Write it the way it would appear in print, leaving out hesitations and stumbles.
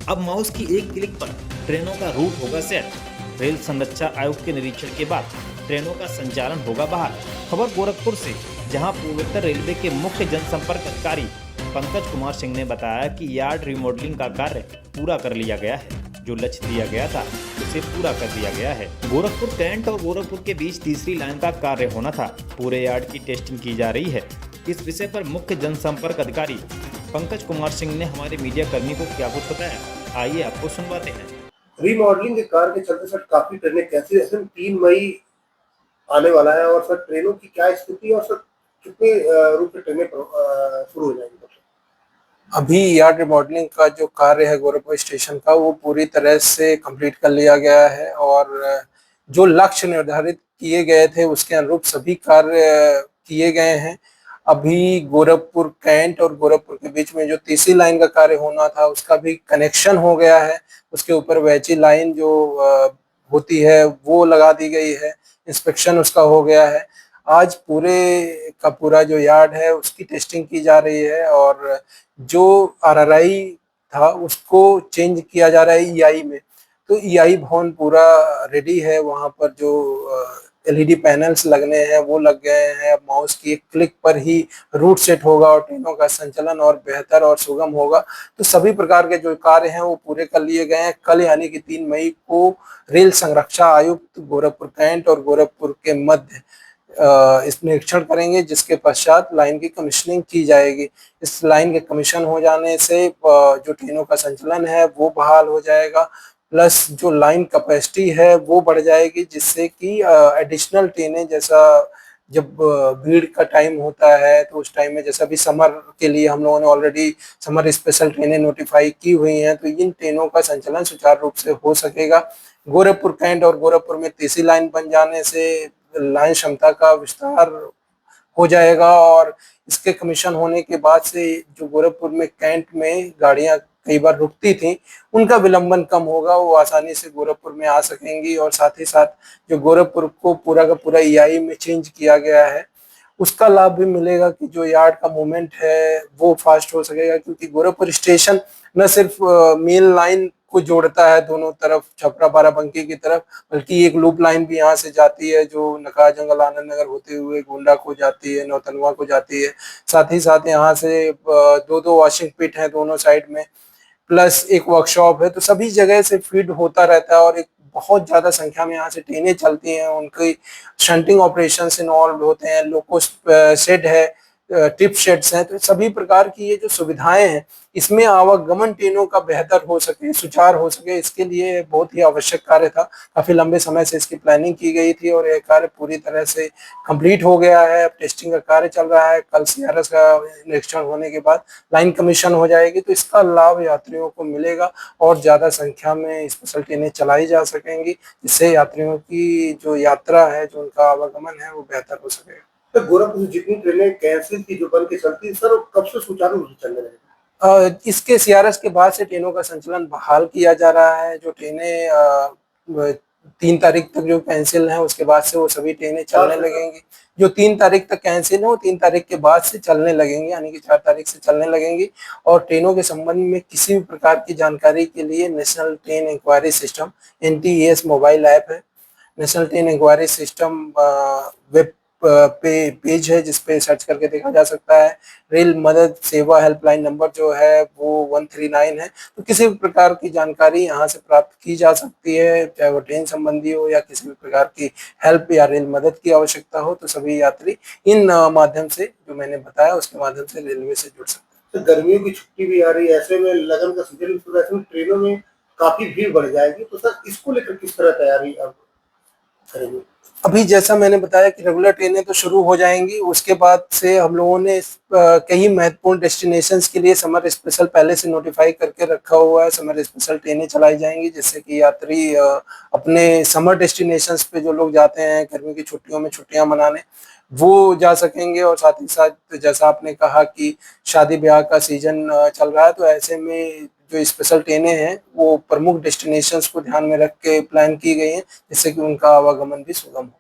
अब माउस की एक क्लिक पर ट्रेनों का रूट होगा सेट। रेल संरक्षा आयुक्त के निरीक्षण के बाद ट्रेनों का संचालन होगा बहाल। खबर गोरखपुर से, जहां पूर्वोत्तर रेलवे के मुख्य जनसंपर्क अधिकारी पंकज कुमार सिंह ने बताया कि यार्ड रिमॉडलिंग का कार्य पूरा कर लिया गया है। जो लक्ष्य दिया गया था उसे पूरा कर दिया गया है। गोरखपुर कैंट और गोरखपुर के बीच तीसरी लाइन का कार्य होना था। पूरे यार्ड की टेस्टिंग की जा रही है। इस विषय पर मुख्य जनसंपर्क अधिकारी पंकज कुमार सिंह ने हमारे मीडिया कर्मी को क्या कुछ बताया, आइए आपको सुनवाते हैं। रीमॉडलिंग के कार्य के चलते सर काफी ट्रेनें कैंसिल, ऐसे 3 मई आने वाला है और सर ट्रेनों की क्या स्थिति है और सर कितने रूट पे ट्रेनें शुरू हो जाएंगी? अभी यार्ड रिमॉडलिंग का जो कार्य है गोरखपुर स्टेशन का, वो पूरी तरह से कंप्लीट कर लिया गया है और जो लक्ष्य निर्धारित किए गए थे उसके अनुरूप सभी कार्य किए गए हैं। अभी गोरखपुर कैंट और गोरखपुर के बीच में जो तीसरी लाइन का कार्य होना था उसका भी कनेक्शन हो गया है। उसके ऊपर वैची लाइन जो होती है वो लगा दी गई है। इंस्पेक्शन उसका हो गया है। आज पूरे का पूरा जो यार्ड है उसकी टेस्टिंग की जा रही है और जो आरआरआई था उसको चेंज किया जा रहा है ईआई में। तो ईआई भवन पूरा रेडी है। वहां पर जो एलईडी पैनल्स लगने हैं वो लग गए हैं। अब माउस की एक क्लिक पर ही रूट सेट होगा और ट्रेनों का संचालन और बेहतर और सुगम होगा। तो सभी प्रकार के जो कार्य हैं वो पूरे कर लिए गए हैं। कल यानी कि 3 मई को रेल संरक्षा आयुक्त गोरखपुर कैंट और गोरखपुर के मध्य इस निरीक्षण करेंगे, जिसके पश्चात लाइन की कमीशनिंग की जाएगी। इस लाइन के कमीशन हो जाने से जो ट्रेनों का संचालन है वो बहाल हो जाएगा, प्लस जो लाइन कैपेसिटी है वो बढ़ जाएगी, जिससे कि एडिशनल ट्रेनें, जैसा जब भीड़ का टाइम होता है तो उस टाइम में, जैसा भी समर के लिए हम लोगों ने ऑलरेडी समर स्पेशल ट्रेनें नोटिफाई की हुई हैं, तो इन ट्रेनों का संचालन सुचारू रूप से हो सकेगा। गोरखपुर कैंट और गोरखपुर में तीसरी लाइन बन जाने से लाइन क्षमता का विस्तार हो जाएगा और इसके कमीशन होने के बाद से जो गोरखपुर में कैंट में गाड़ियां कई बार रुकती थी उनका विलंबन कम होगा। वो आसानी से गोरखपुर में आ सकेंगी और साथ ही साथ जो गोरखपुर को पूरा का पूरा ईआई में चेंज किया गया है उसका लाभ भी मिलेगा कि जो यार्ड का मूवमेंट है वो फास्ट हो सकेगा, क्योंकि गोरखपुर स्टेशन न सिर्फ मेन लाइन को जोड़ता है दोनों तरफ छपरा बाराबंकी की तरफ, बल्कि एक लूप लाइन भी यहाँ से जाती है जो नका जंगल आनंद नगर होते हुए गोंडा को जाती है, नौतनवा को जाती है। साथ ही साथ यहाँ से दो दो वॉशिंग पिट है दोनों साइड में, प्लस एक वर्कशॉप है। तो सभी जगह से फीड होता रहता है और एक बहुत ज्यादा संख्या में यहाँ से ट्रेनें चलती हैं। उनकी शंटिंग ऑपरेशन इन्वॉल्व होते हैं, लोको शेड है, टिप शेड्स हैं। तो सभी प्रकार की ये जो सुविधाएं हैं इसमें आवागमन ट्रेनों का बेहतर हो सके, सुचार हो सके, इसके लिए बहुत ही आवश्यक कार्य था। काफी लंबे समय से इसकी प्लानिंग की गई थी और यह कार्य पूरी तरह से कंप्लीट हो गया है। अब टेस्टिंग का कार्य चल रहा है। कल सीआरएस का निरीक्षण होने के बाद लाइन कमीशन हो जाएगी, तो इसका लाभ यात्रियों को मिलेगा और ज्यादा संख्या में स्पेशल ट्रेनें चलाई जा सकेंगी, जिससे यात्रियों की जो यात्रा है, जो उनका आवागमन है, वो बेहतर हो सकेगा। तो गोरखपुर से जितनी ट्रेनें कैंसिल थी जो बन के चलती सर, कब से सुचारू रूप से चलने लगी? इसके सीआरएस के बाद से ट्रेनों का संचालन बहाल किया जा रहा है। जो ट्रेनें 3 तारीख तक जो कैंसिल है उसके बाद से वो सभी ट्रेनें चलने लगेंगी। जो 3 तारीख तक कैंसिल है वो 3 तारीख के बाद से चलने लगेंगी, यानी कि 4 तारीख से चलने लगेंगी। और ट्रेनों के संबंध में किसी भी प्रकार की जानकारी के लिए national train inquiry system NTES mobile app है। National train inquiry system web page है जिसपे सर्च करके देखा जा सकता है। रेल मदद सेवा हेल्पलाइन नंबर जो है वो 139 है। तो किसी भी प्रकार की जानकारी यहाँ से प्राप्त की जा सकती है, चाहे वो ट्रेन संबंधी हो या किसी भी प्रकार की हेल्प या रेल मदद की आवश्यकता हो। तो सभी यात्री इन माध्यम से, जो मैंने बताया उसके माध्यम से रेलवे से जुड़ सकते हैं। तो गर्मियों की छुट्टी भी आ रही है, ऐसे में लगन का सीजन भी शुरू है, ऐसे में ट्रेनों में काफी भीड़ बढ़ जाएगी। तो सर इसको लेकर किस तरह तैयारी अब करेंगे? अभी जैसा मैंने बताया कि रेगुलर ट्रेनें तो शुरू हो जाएंगी, उसके बाद से हम लोगों ने कई महत्वपूर्ण डेस्टिनेशंस के लिए समर स्पेशल पहले से नोटिफाई करके रखा हुआ है। समर स्पेशल ट्रेनें चलाई जाएंगी, जिससे कि यात्री अपने समर डेस्टिनेशंस पे, जो लोग जाते हैं गर्मी की छुट्टियों में छुट्टियां मनाने, वो जा सकेंगे। और साथ ही साथ जैसा आपने कहा कि शादी ब्याह का सीजन चल रहा है, तो ऐसे में जो स्पेशल ट्रेनें हैं वो प्रमुख डेस्टिनेशंस को ध्यान में रख के प्लान की गई हैं, जिससे कि उनका आवागमन भी सुगम हो।